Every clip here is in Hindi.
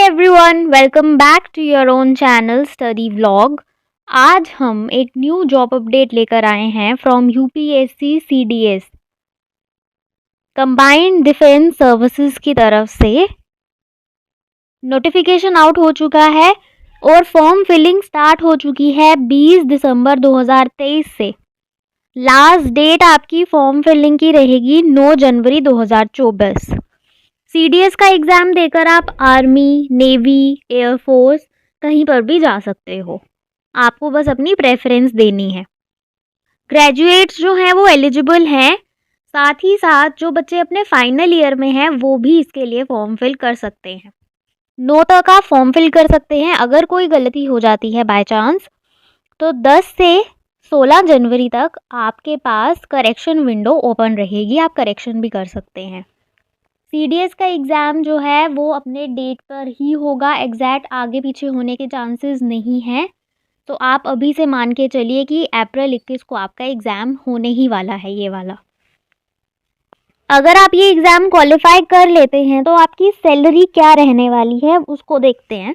everyone, welcome back to your own channel Study Vlog। आज हम एक न्यू जॉब अपडेट लेकर आए हैं from UPSC CDS combined defence services की तरफ से। नोटिफिकेशन आउट हो चुका है और फॉर्म फिलिंग स्टार्ट हो चुकी है 20 दिसंबर 2023 से। लास्ट डेट आपकी फॉर्म फिलिंग की रहेगी 9 जनवरी 2024। सीडीएस का एग्ज़ाम देकर आप आर्मी, नेवी, एयरफोर्स कहीं पर भी जा सकते हो। आपको बस अपनी प्रेफरेंस देनी है। ग्रेजुएट्स जो हैं वो एलिजिबल हैं, साथ ही साथ जो बच्चे अपने फाइनल ईयर में हैं वो भी इसके लिए फॉर्म फिल कर सकते हैं। 9 तक आप फॉर्म फिल कर सकते हैं। अगर कोई गलती हो जाती है बाय चांस तो 10 से 16 जनवरी तक आपके पास करेक्शन विंडो ओपन रहेगी, आप करेक्शन भी कर सकते हैं। सीडीएस का एग्ज़ाम जो है वो अपने डेट पर ही होगा, एग्जैक्ट आगे पीछे होने के चांसेस नहीं हैं। तो आप अभी से मान के चलिए कि अप्रैल 21 को आपका एग्ज़ाम होने ही वाला है ये वाला। अगर आप ये एग्ज़ाम क्वालिफाई कर लेते हैं तो आपकी सैलरी क्या रहने वाली है उसको देखते हैं।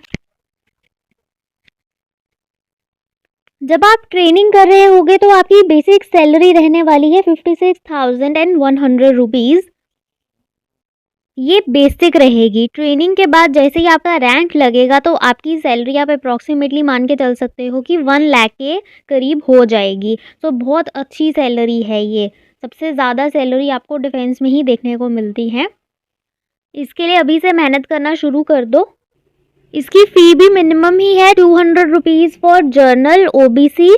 जब आप ट्रेनिंग कर रहे होगे तो आपकी बेसिक सैलरी रहने वाली है 56,100 रुपीज़। ये बेसिक रहेगी। ट्रेनिंग के बाद जैसे ही आपका रैंक लगेगा तो आपकी सैलरी आप अप्रॉक्सीमेटली मान के चल सकते हो कि 1 लाख के करीब हो जाएगी। तो बहुत अच्छी सैलरी है ये। सबसे ज़्यादा सैलरी आपको डिफेंस में ही देखने को मिलती है। इसके लिए अभी से मेहनत करना शुरू कर दो। इसकी फ़ी भी मिनिमम ही है 200 रुपीज़ फॉर जर्नल ओबीसी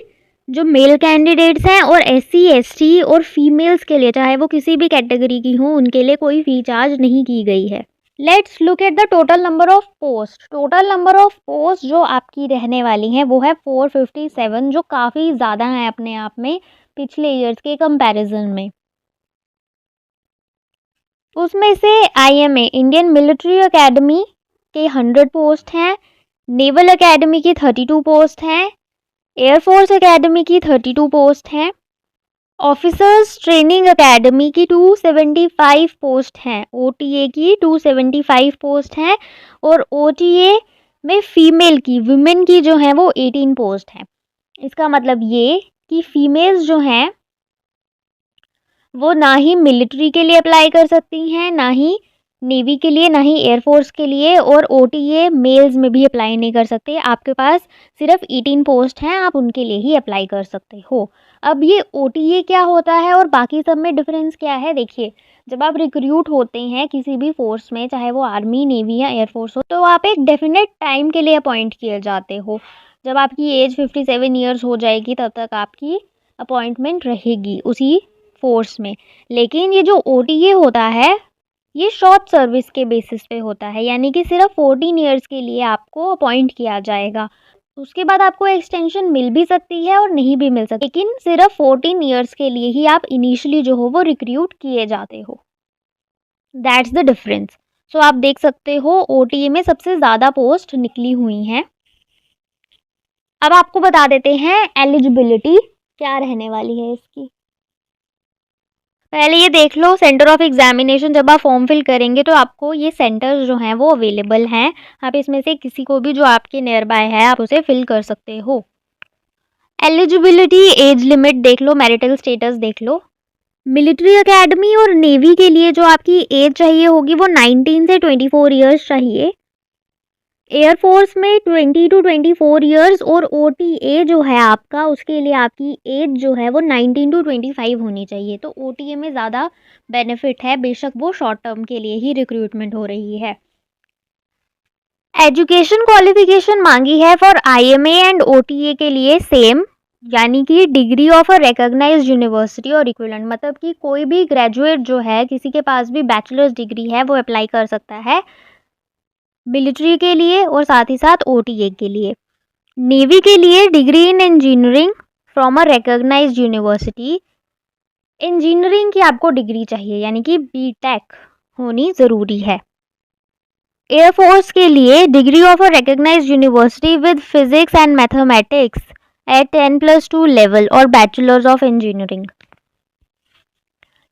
जो मेल कैंडिडेट्स हैं, और एससी एसटी और फीमेल्स के लिए चाहे वो किसी भी कैटेगरी की हो उनके लिए कोई फ़ी चार्ज नहीं की गई है। Let's look at the total number of post. Total number of post जो आपकी रहने वाली हैं वो है 457, जो काफ़ी ज़्यादा है अपने आप में पिछले ईयर्स के कंपैरिजन में। उसमें से आईएमए इंडियन मिलिट्री एकेडमी के 100 पोस्ट हैं, नेवल एकेडमी की 32 पोस्ट हैं, एयरफोर्स एकेडमी की 32 पोस्ट हैं, ऑफिसर्स ट्रेनिंग एकेडमी की 275 पोस्ट हैं, ओटीए की 275 पोस्ट हैं, और ओटीए में फीमेल की वुमेन की जो है वो 18 पोस्ट हैं। इसका मतलब ये कि फीमेल्स जो हैं वो ना ही मिलिट्री के लिए अप्लाई कर सकती हैं, ना ही नेवी के लिए, ना ही एयरफोर्स के लिए, और ओटीए मेल्स में भी अप्लाई नहीं कर सकते। आपके पास सिर्फ 18 पोस्ट हैं, आप उनके लिए ही अप्लाई कर सकते हो। अब ये ओटीए क्या होता है और बाकी सब में डिफरेंस क्या है, देखिए। जब आप रिक्रूट होते हैं किसी भी फोर्स में, चाहे वो आर्मी, नेवी या एयरफोर्स हो, तो आप एक डेफिनेट टाइम के लिए अपॉइंट किए जाते हो। जब आपकी एज 57 ईयर्स हो जाएगी तब तक आपकी अपॉइंटमेंट रहेगी उसी फोर्स में। लेकिन ये जो ओटीए होता है ये शॉर्ट सर्विस के बेसिस पे होता है, यानी कि सिर्फ 14 ईयर्स के लिए आपको अपॉइंट किया जाएगा। उसके बाद आपको एक्सटेंशन मिल भी सकती है और नहीं भी मिल सकती, लेकिन सिर्फ 14 ईयर्स के लिए ही आप इनिशियली जो हो वो रिक्रूट किए जाते हो। That's the difference. सो आप देख सकते हो ओटीए में सबसे ज़्यादा पोस्ट निकली हुई हैं। अब आपको बता देते हैं एलिजिबिलिटी क्या रहने वाली है इसकी। पहले ये देख लो सेंटर ऑफ एग्जामिनेशन। जब आप फॉर्म फिल करेंगे तो आपको ये सेंटर्स जो हैं वो अवेलेबल हैं। आप इसमें से किसी को भी जो आपके नियर बाय है आप उसे फिल कर सकते हो। एलिजिबिलिटी एज लिमिट देख लो, मैरिटल स्टेटस देख लो। मिलिट्री एकेडमी और नेवी के लिए जो आपकी एज चाहिए होगी वो 19 से 24 ईयर्स चाहिए। एयरफोर्स में 20 टू 24 ईयर्स, और ओटीए जो है आपका उसके लिए आपकी एज जो है वो 19 टू 25 होनी चाहिए। तो ओटीए में ज़्यादा बेनिफिट है, बेशक वो शॉर्ट टर्म के लिए ही रिक्रूटमेंट हो रही है। एजुकेशन क्वालिफिकेशन मांगी है फॉर आईएमए एंड ओटीए के लिए सेम, यानी कि degree of a recognised university और इक्विवेलेंट। मतलब कि कोई भी ग्रेजुएट जो है, किसी के पास भी बैचलर्स डिग्री है, वो अप्लाई कर सकता है मिलिट्री के लिए और साथ ही साथ ओटीए के लिए। नेवी के लिए degree in engineering from a recognised university. Engineering की आपको डिग्री चाहिए, यानी कि बीटेक होनी ज़रूरी है। एयरफोर्स के लिए degree of a recognised university with physics and mathematics at 10+2 level और बैचलर्स ऑफ इंजीनियरिंग।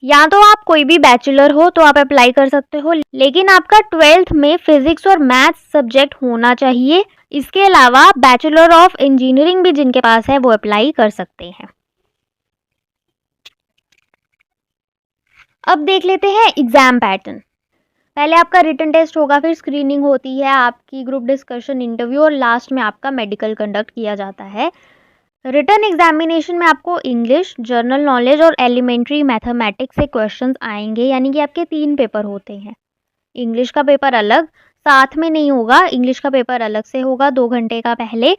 या तो आप कोई भी बैचलर हो तो आप अप्लाई कर सकते हो, लेकिन आपका 12th में फिजिक्स और मैथ्स सब्जेक्ट होना चाहिए। इसके अलावा बैचलर ऑफ इंजीनियरिंग भी जिनके पास है वो अप्लाई कर सकते हैं। अब देख लेते हैं एग्जाम पैटर्न। पहले आपका रिटन टेस्ट होगा, फिर स्क्रीनिंग होती है, आपकी ग्रुप डिस्कशन, इंटरव्यू और लास्ट में आपका मेडिकल कंडक्ट किया जाता है। रिटन एग्जामिनेशन में आपको इंग्लिश, जनरल नॉलेज और एलिमेंट्री मैथमेटिक्स से क्वेश्चंस आएंगे, यानी कि आपके 3 पेपर होते हैं। इंग्लिश का पेपर अलग साथ में नहीं होगा, इंग्लिश का पेपर अलग से होगा 2 घंटे का पहले,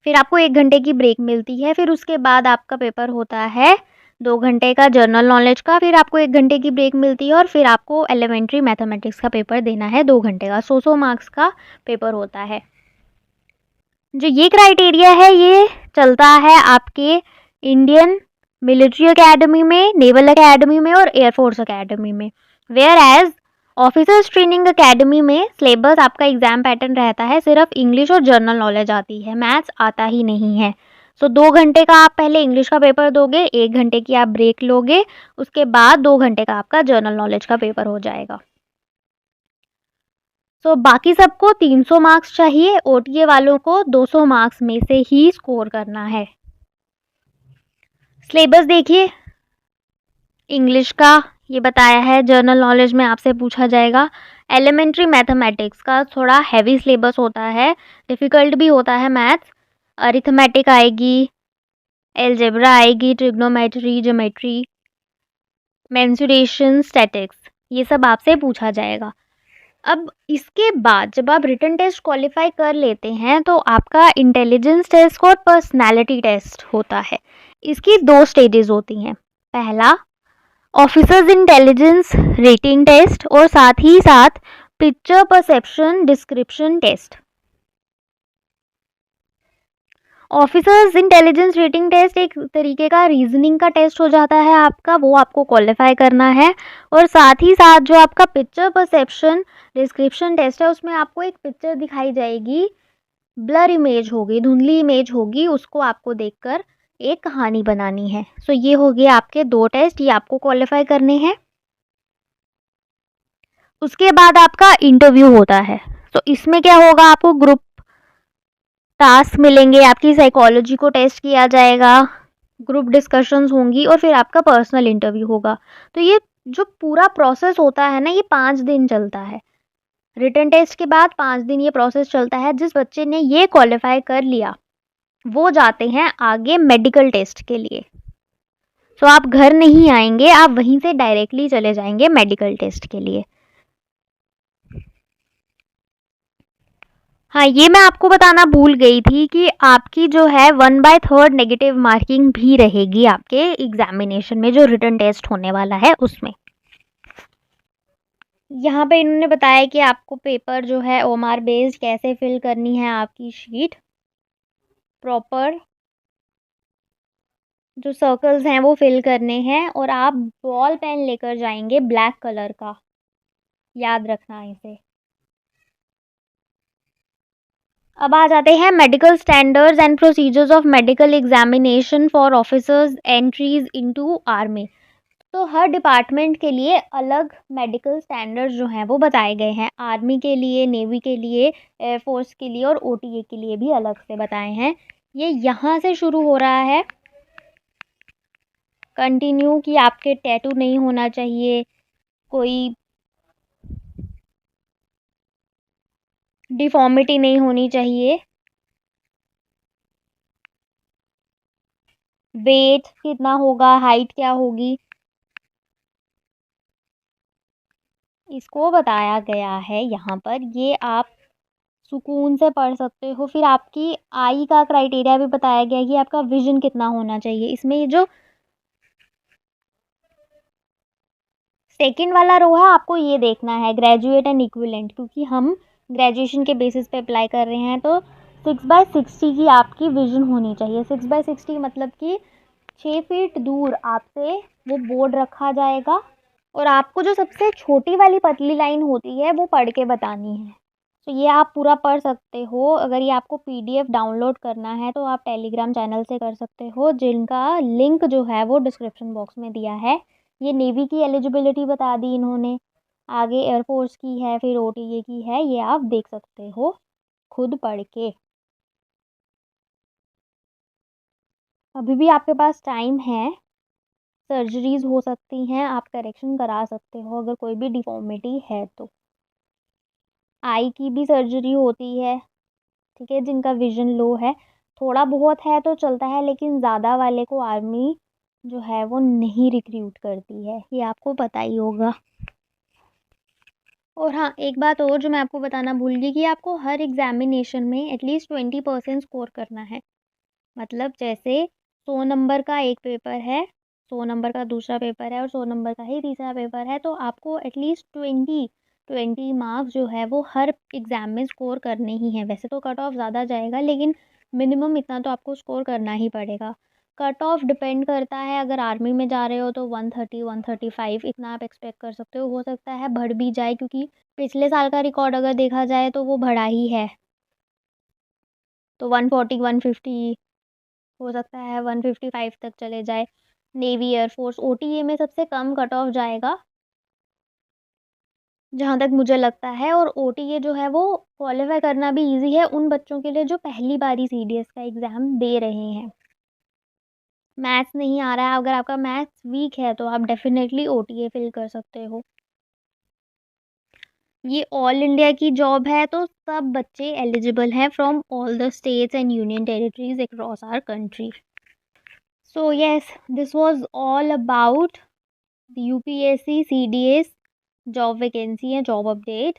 फिर आपको 1 घंटे की ब्रेक मिलती है, फिर उसके बाद आपका पेपर होता है 2 घंटे का जनरल नॉलेज का, फिर आपको 1 घंटे की ब्रेक मिलती है और फिर आपको एलिमेंट्री मैथमेटिक्स का पेपर देना है 2 घंटे का। 100 मार्क्स का पेपर होता है। जो ये क्राइटेरिया है ये चलता है आपके इंडियन मिलिट्री एकेडमी में, नेवल एकेडमी में और एयरफोर्स एकेडमी में। Whereas officers training academy में सिलेबस आपका एग्जाम पैटर्न रहता है, सिर्फ इंग्लिश और जनरल नॉलेज आती है, मैथ्स आता ही नहीं है। सो 2 घंटे का आप पहले इंग्लिश का पेपर दोगे, 1 घंटे की आप ब्रेक लोगे, उसके बाद 2 घंटे का आपका जनरल नॉलेज का पेपर हो जाएगा। सो बाकी सबको 300 मार्क्स चाहिए, ओटीए वालों को 200 मार्क्स में से ही स्कोर करना है। सिलेबस देखिए, इंग्लिश का ये बताया है, जनरल नॉलेज में आपसे पूछा जाएगा। एलिमेंट्री मैथमेटिक्स का थोड़ा हैवी सिलेबस होता है, डिफ़िकल्ट भी होता है मैथ्स। अरिथमेटिक आएगी, एलजेब्रा आएगी, ट्रिग्नोमेट्री, ज्योमेट्री, मेंसुरेशन, स्टैटिक्स, ये सब आपसे पूछा जाएगा। अब इसके बाद जब आप रिटन टेस्ट क्वालिफाई कर लेते हैं तो आपका इंटेलिजेंस टेस्ट और पर्सनालिटी टेस्ट होता है। इसकी 2 स्टेजेस होती हैं। पहला ऑफिसर्स इंटेलिजेंस रेटिंग टेस्ट और साथ ही साथ picture perception description test. Officers intelligence rating test एक तरीके का रीजनिंग का टेस्ट हो जाता है आपका, वो आपको क्वालिफाई करना है। और साथ ही साथ जो आपका पिक्चर परसेप्शन डिस्क्रिप्शन टेस्ट है उसमें आपको एक पिक्चर दिखाई जाएगी, ब्लर इमेज होगी, धुंधली इमेज होगी, उसको आपको देखकर एक कहानी बनानी है। सो ये हो गए आपके 2 टेस्ट, ये आपको क्वालिफाई करने हैं। उसके बाद आपका इंटरव्यू होता है। तो इसमें क्या होगा, आपको ग्रुप टास्क मिलेंगे, आपकी साइकोलॉजी को टेस्ट किया जाएगा, ग्रुप डिस्कशंस होंगी और फिर आपका पर्सनल इंटरव्यू होगा। तो ये जो पूरा प्रोसेस होता है ना, ये 5 दिन चलता है। रिटन टेस्ट के बाद 5 दिन ये प्रोसेस चलता है। जिस बच्चे ने ये क्वालिफाई कर लिया वो जाते हैं आगे मेडिकल टेस्ट के लिए। तो आप घर नहीं आएंगे, आप वहीं से डायरेक्टली चले जाएंगे मेडिकल टेस्ट के लिए। हाँ, ये मैं आपको बताना भूल गई थी कि आपकी जो है 1/3 नेगेटिव मार्किंग भी रहेगी आपके एग्जामिनेशन में, जो रिटन टेस्ट होने वाला है उसमें। यहाँ पे इन्होंने बताया कि आपको पेपर जो है ओएमआर बेस्ड कैसे फिल करनी है, आपकी शीट प्रॉपर जो सर्कल्स हैं वो फिल करने हैं, और आप बॉल पेन लेकर जाएंगे ब्लैक कलर का, याद रखना इसे। अब आ जाते हैं medical standards and procedures of medical examination for officers entries into army. तो हर डिपार्टमेंट के लिए अलग मेडिकल स्टैंडर्ड्स जो हैं वो बताए गए हैं। आर्मी के लिए, नेवी के लिए, एयरफोर्स के लिए और ओटीए के लिए भी अलग से बताए हैं। ये यहाँ से शुरू हो रहा है कंटिन्यू, कि आपके टैटू नहीं होना चाहिए, कोई डिफॉर्मिटी नहीं होनी चाहिए, वेट कितना होगा, हाइट क्या होगी, इसको बताया गया है यहाँ पर। ये आप सुकून से पढ़ सकते हो। फिर आपकी आई का क्राइटेरिया भी बताया गया है कि आपका विजन कितना होना चाहिए। इसमें ये जो सेकंड वाला रो है आपको ये देखना है ग्रेजुएट एंड इक्विवेलेंट, क्योंकि हम ग्रेजुएशन के बेसिस पे अप्लाई कर रहे हैं। तो 6/60 की आपकी विजन होनी चाहिए। 6/60 मतलब कि 6 फीट दूर आपसे वो बोर्ड रखा जाएगा और आपको जो सबसे छोटी वाली पतली लाइन होती है वो पढ़ के बतानी है। तो ये आप पूरा पढ़ सकते हो। अगर ये आपको पीडीएफ डाउनलोड करना है तो आप टेलीग्राम चैनल से कर सकते हो, जिनका लिंक जो है वो डिस्क्रिप्शन बॉक्स में दिया है। ये नेवी की एलिजिबिलिटी बता दी इन्होंने, आगे एयरफोर्स की है, फिर ओटीए की है, ये आप देख सकते हो खुद पढ़ के। अभी भी आपके पास टाइम है, सर्जरीज हो सकती हैं, आप करेक्शन करा सकते हो अगर कोई भी डिफॉर्मिटी है तो। आई की भी सर्जरी होती है, ठीक है, जिनका विजन लो है, थोड़ा बहुत है तो चलता है, लेकिन ज़्यादा वाले को आर्मी जो है वो नहीं रिक्रूट करती है, ये आपको पता ही होगा। और हाँ, एक बात और जो मैं आपको बताना भूल गई कि आपको हर एग्जामिनेशन में एटलीस्ट 20% स्कोर करना है। मतलब जैसे 100 नंबर का एक पेपर है, 100 नंबर का दूसरा पेपर है और 100 नंबर का ही तीसरा पेपर है, तो आपको एटलीस्ट 20 मार्क्स जो है वो हर एग्ज़ाम में स्कोर करने ही हैं। वैसे तो कट ऑफ ज़्यादा जाएगा, लेकिन मिनिमम इतना तो आपको स्कोर करना ही पड़ेगा। कट ऑफ डिपेंड करता है, अगर आर्मी में जा रहे हो तो 130 135 इतना आप एक्सपेक्ट कर सकते हो सकता है बढ़ भी जाए, क्योंकि पिछले साल का रिकॉर्ड अगर देखा जाए तो वो बढ़ा ही है। तो 140 150 हो सकता है, 155 तक चले जाए। नेवी एयरफोर्स ओटीए में सबसे कम कट ऑफ जाएगा जहाँ तक मुझे लगता है, और ओटीए जो है वो क्वालिफाई करना भी इजी है उन बच्चों के लिए जो पहली बारी सीडीएस का एग्ज़ाम दे रहे हैं। मैथ्स नहीं आ रहा है, अगर आपका मैथ्स वीक है तो आप डेफिनेटली ओटीए फिल कर सकते हो। ये ऑल इंडिया की जॉब है, तो सब बच्चे एलिजिबल हैं from all the states and union territories across our country. So yes, this was all about the UPSC CDS job vacancy and job update.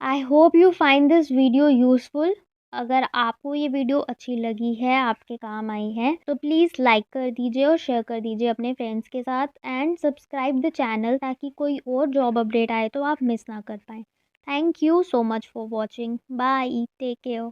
I hope you find this video useful. अगर आपको ये वीडियो अच्छी लगी है, आपके काम आई है, तो प्लीज़ लाइक कर दीजिए और शेयर कर दीजिए अपने फ्रेंड्स के साथ, एंड सब्सक्राइब द चैनल ताकि कोई और जॉब अपडेट आए तो आप मिस ना कर पाएँ। Thank you so much for watching. Bye, take care.